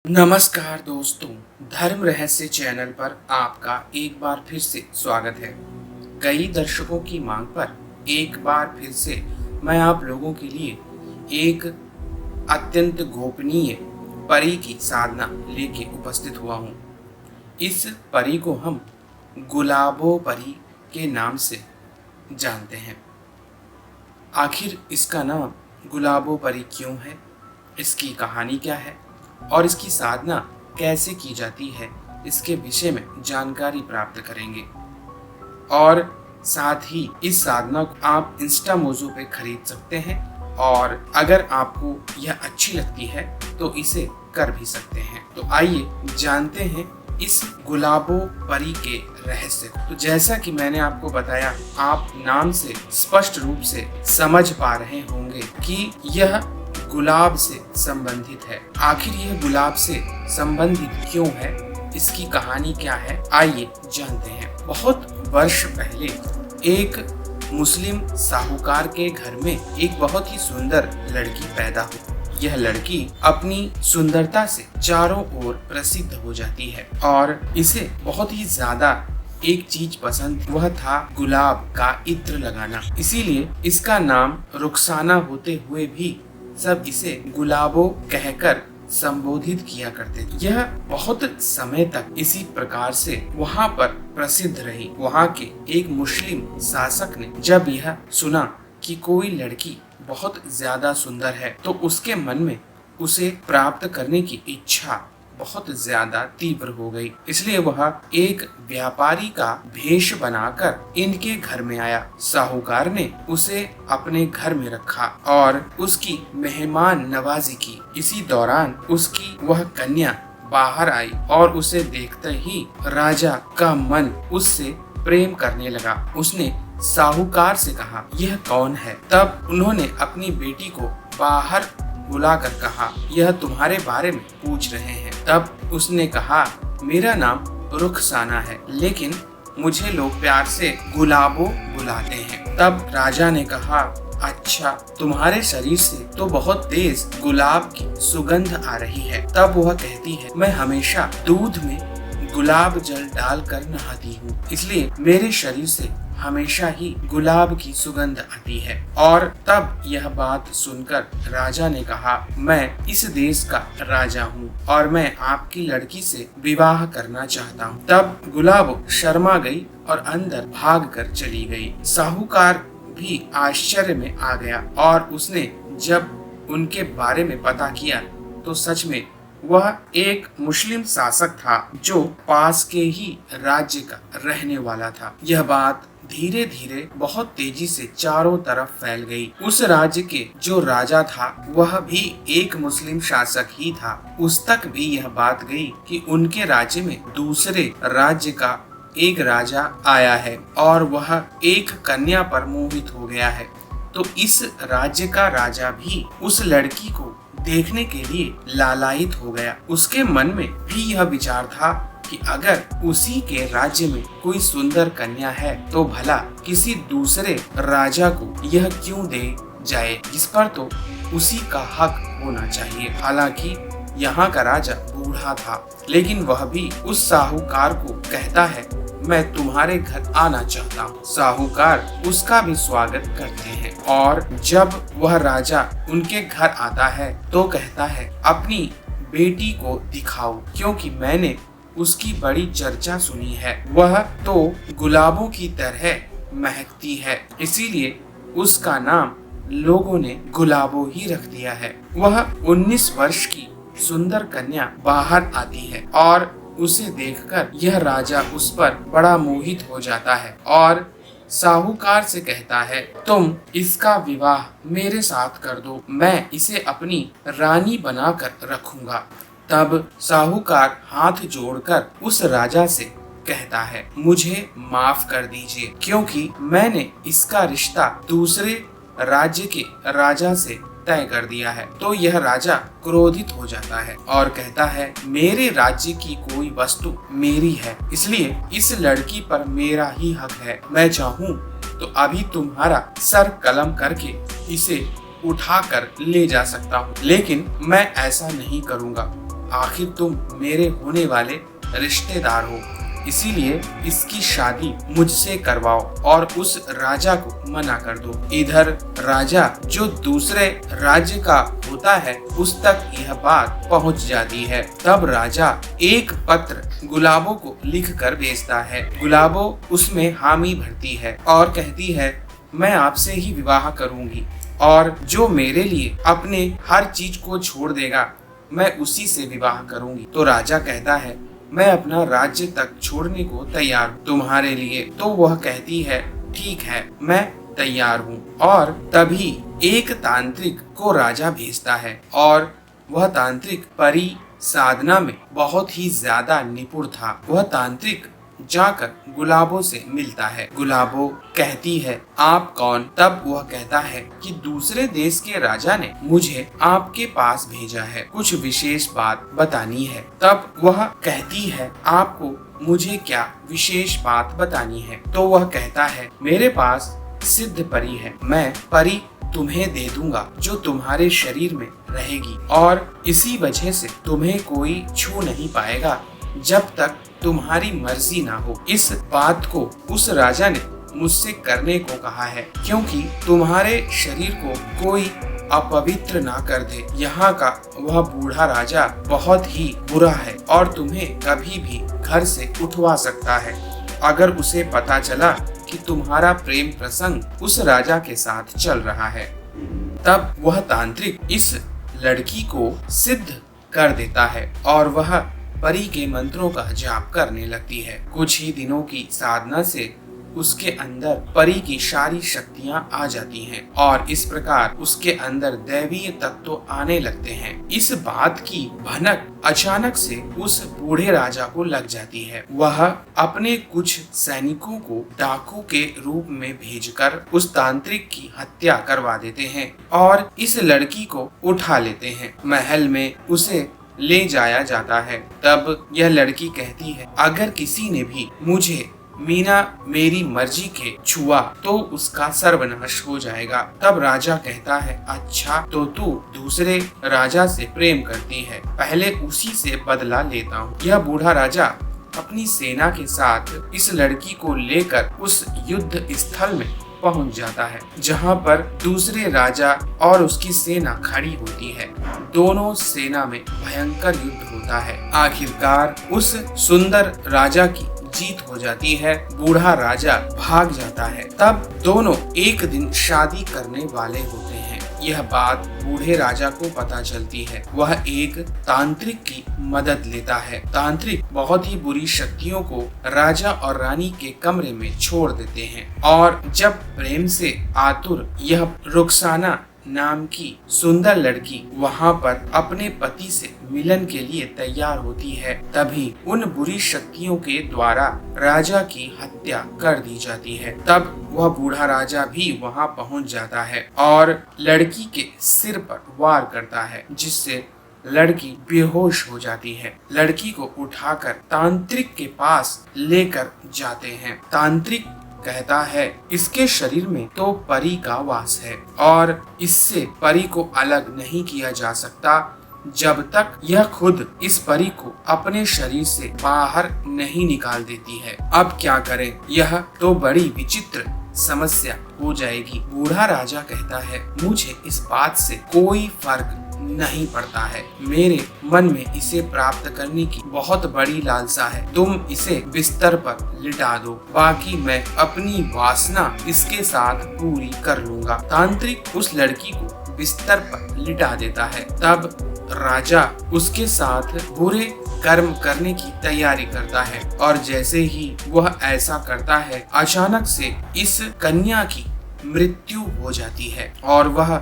नमस्कार दोस्तों, धर्म रहस्य चैनल पर आपका एक बार फिर से स्वागत है। कई दर्शकों की मांग पर एक बार फिर से मैं आप लोगों के लिए एक अत्यंत गोपनीय परी की साधना लेके उपस्थित हुआ हूँ। इस परी को हम गुलाबो परी के नाम से जानते हैं। आखिर इसका नाम गुलाबो परी क्यों है, इसकी कहानी क्या है और इसकी साधना कैसे की जाती है, इसके विषय में जानकारी प्राप्त करेंगे। और साथ ही इस साधना को आप इंस्टा मोजो पे खरीद सकते हैं और अगर आपको यह अच्छी लगती है तो इसे कर भी सकते हैं। तो आइए जानते हैं इस गुलाबो परी के रहस्य को। तो जैसा कि मैंने आपको बताया, आप नाम से स्पष्ट रूप से समझ पा रहे होंगे कि यह गुलाब से संबंधित है। आखिर यह गुलाब से संबंधित क्यों है, इसकी कहानी क्या है, आइए जानते हैं। बहुत वर्ष पहले एक मुस्लिम साहूकार के घर में एक बहुत ही सुंदर लड़की पैदा हुई। यह लड़की अपनी सुंदरता से चारों ओर प्रसिद्ध हो जाती है और इसे बहुत ही ज्यादा एक चीज पसंद, वह था गुलाब का इत्र लगाना। इसीलिए इसका नाम रुखसाना होते हुए भी सब इसे गुलाबो कहकर संबोधित किया करते थे। यह बहुत समय तक इसी प्रकार से वहाँ पर प्रसिद्ध रही। वहाँ के एक मुस्लिम शासक ने जब यह सुना कि कोई लड़की बहुत ज्यादा सुंदर है तो उसके मन में उसे प्राप्त करने की इच्छा बहुत ज्यादा तीव्र हो गई। इसलिए वह एक व्यापारी का भेष बनाकर इनके घर में आया। साहूकार ने उसे अपने घर में रखा और उसकी मेहमान नवाजी की। इसी दौरान उसकी वह कन्या बाहर आई और उसे देखते ही राजा का मन उससे प्रेम करने लगा। उसने साहूकार से कहा, यह कौन है? तब उन्होंने अपनी बेटी को बाहर बुलाकर कहा, यह तुम्हारे बारे में पूछ रहे हैं। तब उसने कहा, मेरा नाम रुखसाना है, लेकिन मुझे लोग प्यार से गुलाबो बुलाते हैं। तब राजा ने कहा, अच्छा, तुम्हारे शरीर से तो बहुत तेज गुलाब की सुगंध आ रही है। तब वह कहती है, मैं हमेशा दूध में गुलाब जल डालकर नहाती हूँ, इसलिए मेरे शरीर से हमेशा ही गुलाब की सुगंध आती है। और तब यह बात सुनकर राजा ने कहा, मैं इस देश का राजा हूँ और मैं आपकी लड़की से विवाह करना चाहता हूँ। तब गुलाब शर्मा गई और अंदर भाग कर चली गई। साहूकार भी आश्चर्य में आ गया और उसने जब उनके बारे में पता किया तो सच में वह एक मुस्लिम शासक था जो पास के ही राज्य का रहने वाला था। यह बात धीरे धीरे बहुत तेजी से चारों तरफ फैल गई। उस राज्य के जो राजा था वह भी एक मुस्लिम शासक ही था। उस तक भी यह बात गई कि उनके राज्य में दूसरे राज्य का एक राजा आया है और वह एक कन्या पर मोहित हो गया है। तो इस राज्य का राजा भी उस लड़की को देखने के लिए लालायित हो गया। उसके मन में भी यह विचार था कि अगर उसी के राज्य में कोई सुंदर कन्या है तो भला किसी दूसरे राजा को यह क्यों दे जाए, जिस पर तो उसी का हक होना चाहिए। हालांकि यहाँ का राजा बूढ़ा था, लेकिन वह भी उस साहूकार को कहता है, मैं तुम्हारे घर आना चाहता हूँ। साहूकार उसका भी स्वागत करते हैं और जब वह राजा उनके घर आता है तो कहता है, अपनी बेटी को दिखाओ, क्योंकि मैंने उसकी बड़ी चर्चा सुनी है। वह तो गुलाबों की तरह महकती है, इसीलिए उसका नाम लोगों ने गुलाबो ही रख दिया है। वह 19 वर्ष की सुंदर कन्या बाहर आती है और उसे देखकर यह राजा उस पर बड़ा मोहित हो जाता है और साहूकार से कहता है, तुम इसका विवाह मेरे साथ कर दो, मैं इसे अपनी रानी बनाकर रखूंगा। तब साहूकार हाथ जोड़कर उस राजा से कहता है, मुझे माफ कर दीजिए, क्योंकि मैंने इसका रिश्ता दूसरे राज्य के राजा से तय कर दिया है। तो यह राजा क्रोधित हो जाता है और कहता है, मेरे राज्य की कोई वस्तु मेरी है, इसलिए इस लड़की पर मेरा ही हक है। मैं चाहूँ तो अभी तुम्हारा सर कलम करके इसे उठाकर ले जा सकता हूँ, लेकिन मैं ऐसा नहीं करूँगा। आखिर तुम मेरे होने वाले रिश्तेदार हो, इसीलिए इसकी शादी मुझसे करवाओ और उस राजा को मना कर दो। इधर राजा जो दूसरे राज्य का होता है उस तक यह बात पहुंच जाती है। तब राजा एक पत्र गुलाबो को लिख कर भेजता है। गुलाबो उसमें हामी भरती है और कहती है, मैं आपसे ही विवाह करूंगी और जो मेरे लिए अपने हर चीज को छोड़ देगा मैं उसी से विवाह करूंगी। तो राजा कहता है, मैं अपना राज्य तक छोड़ने को तैयार हूँ तुम्हारे लिए। तो वह कहती है, ठीक है, मैं तैयार हूँ। और तभी एक तांत्रिक को राजा भेजता है और वह तांत्रिक परी साधना में बहुत ही ज्यादा निपुण था। वह तांत्रिक जाकर गुलाबो से मिलता है। गुलाबो कहती है, आप कौन? तब वह कहता है कि दूसरे देश के राजा ने मुझे आपके पास भेजा है, कुछ विशेष बात बतानी है। तब वह कहती है, आपको मुझे क्या विशेष बात बतानी है? तो वह कहता है, मेरे पास सिद्ध परी है, मैं परी तुम्हें दे दूंगा जो तुम्हारे शरीर में रहेगी और इसी वजह से तुम्हें कोई छू नहीं पाएगा जब तक तुम्हारी मर्जी ना हो। इस बात को उस राजा ने मुझसे करने को कहा है क्योंकि तुम्हारे शरीर को कोई अपवित्र ना कर दे। यहाँ का वह बूढ़ा राजा बहुत ही बुरा है और तुम्हें कभी भी घर से उठवा सकता है। अगर उसे पता चला कि तुम्हारा प्रेम प्रसंग उस राजा के साथ चल रहा है, तब वह तांत्रिक इस लड़की को सिद्ध कर देता है और वह परी के मंत्रों का जाप करने लगती है। कुछ ही दिनों की साधना से उसके अंदर परी की सारी शक्तियां आ जाती हैं और इस प्रकार उसके अंदर दैवीय तत्व आने लगते हैं। इस बात की भनक अचानक से उस बूढ़े राजा को लग जाती है। वह अपने कुछ सैनिकों को डाकू के रूप में भेजकर उस तांत्रिक की हत्या करवा देते हैं और इस लड़की को उठा लेते हैं। महल में उसे ले जाया जाता है। तब यह लड़की कहती है, अगर किसी ने भी मुझे मीना मेरी मर्जी के छुआ तो उसका सर्वनाश हो जाएगा। तब राजा कहता है, अच्छा तो तू दूसरे राजा से प्रेम करती है, पहले उसी से बदला लेता हूँ। यह बूढ़ा राजा अपनी सेना के साथ इस लड़की को लेकर उस युद्ध स्थल में पहुंच जाता है जहां पर दूसरे राजा और उसकी सेना खड़ी होती है। दोनों सेना में भयंकर युद्ध होता है। आखिरकार उस सुंदर राजा की जीत हो जाती है। बूढ़ा राजा भाग जाता है। तब दोनों एक दिन शादी करने वाले होते हैं। यह बात बूढ़े राजा को पता चलती है। वह एक तांत्रिक की मदद लेता है। तांत्रिक बहुत ही बुरी शक्तियों को राजा और रानी के कमरे में छोड़ देते हैं और जब प्रेम से आतुर यह रुखसाना नाम की सुंदर लड़की वहां पर अपने पति से मिलन के लिए तैयार होती है, तभी उन बुरी शक्तियों के द्वारा राजा की हत्या कर दी जाती है। तब वह बूढ़ा राजा भी वहां पहुंच जाता है और लड़की के सिर पर वार करता है, जिससे लड़की बेहोश हो जाती है। लड़की को उठाकर तांत्रिक के पास लेकर जाते हैं। तांत्रिक कहता है, इसके शरीर में तो परी का वास है और इससे परी को अलग नहीं किया जा सकता जब तक यह खुद इस परी को अपने शरीर से बाहर नहीं निकाल देती है। अब क्या करें? यह तो बड़ी विचित्र समस्या हो जाएगी। बूढ़ा राजा कहता है, मुझे इस बात से कोई फर्क नहीं पड़ता है। मेरे मन में इसे प्राप्त करने की बहुत बड़ी लालसा है। तुम इसे बिस्तर पर लिटा दो, बाकी मैं अपनी वासना इसके साथ पूरी कर लूंगा। तांत्रिक उस लड़की को बिस्तर पर लिटा देता है। तब राजा उसके साथ बुरे कर्म करने की तैयारी करता है और जैसे ही वह ऐसा करता है, अचानक से इस कन्या की मृत्यु हो जाती है और वह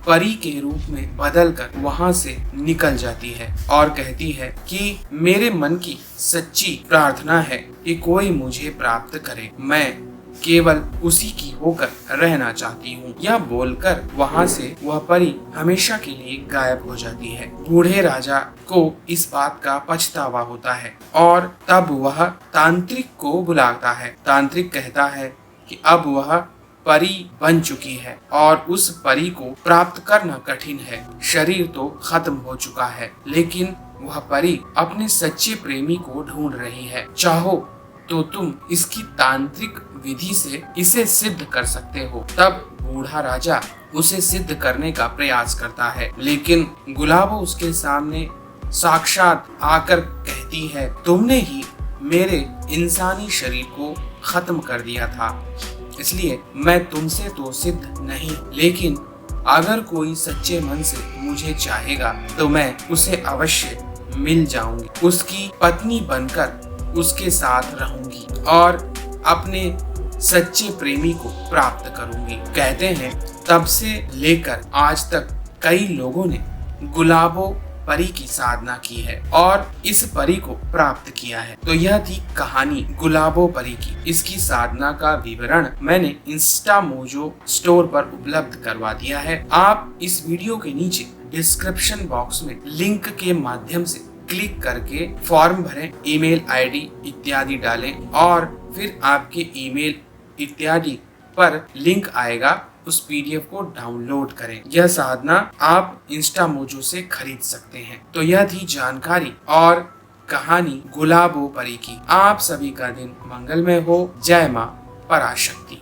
परी के रूप में बदलकर वहां से निकल जाती है और कहती है कि मेरे मन की सच्ची प्रार्थना है कि कोई मुझे प्राप्त करे, मैं केवल उसी की होकर रहना चाहती हूँ। यह बोलकर वहाँ से वह परी हमेशा के लिए गायब हो जाती है। बूढ़े राजा को इस बात का पछतावा होता है और तब वह तांत्रिक को बुलाता है। तांत्रिक कहता है कि अब वह परी बन चुकी है और उस परी को प्राप्त करना कठिन है। शरीर तो खत्म हो चुका है, लेकिन वह परी अपने सच्चे प्रेमी को ढूंढ रही है। चाहो तो तुम इसकी तांत्रिक विधि से इसे सिद्ध कर सकते हो। तब बूढ़ा राजा उसे सिद्ध करने का प्रयास करता है, लेकिन गुलाबो उसके सामने साक्षात आकर कहती है, तुमने ही मेरे इंसानी शरीर को खत्म कर दिया था, इसलिए मैं तुमसे तो सिद्ध नहीं, लेकिन अगर कोई सच्चे मन से मुझे चाहेगा तो मैं उसे अवश्य मिल जाऊंगी, उसकी पत्नी बनकर उसके साथ रहूंगी और अपने सच्चे प्रेमी को प्राप्त करूंगी। कहते हैं तब से लेकर आज तक कई लोगों ने गुलाबो परी की साधना की है और इस परी को प्राप्त किया है। तो यह थी कहानी गुलाबो परी की। इसकी साधना का विवरण मैंने इंस्टामोजो स्टोर पर उपलब्ध करवा दिया है। आप इस वीडियो के नीचे डिस्क्रिप्शन बॉक्स में लिंक के माध्यम से क्लिक करके फॉर्म भरें, ईमेल आईडी इत्यादि डालें और फिर आपके ईमेल इत्यादि पर लिंक आएगा, उस पीडीएफ को डाउनलोड करें। यह साधना आप इंस्टामोजो से खरीद सकते हैं। तो यह थी जानकारी और कहानी गुलाबो परी की। आप सभी का दिन मंगलमय हो। जय मां पराशक्ति।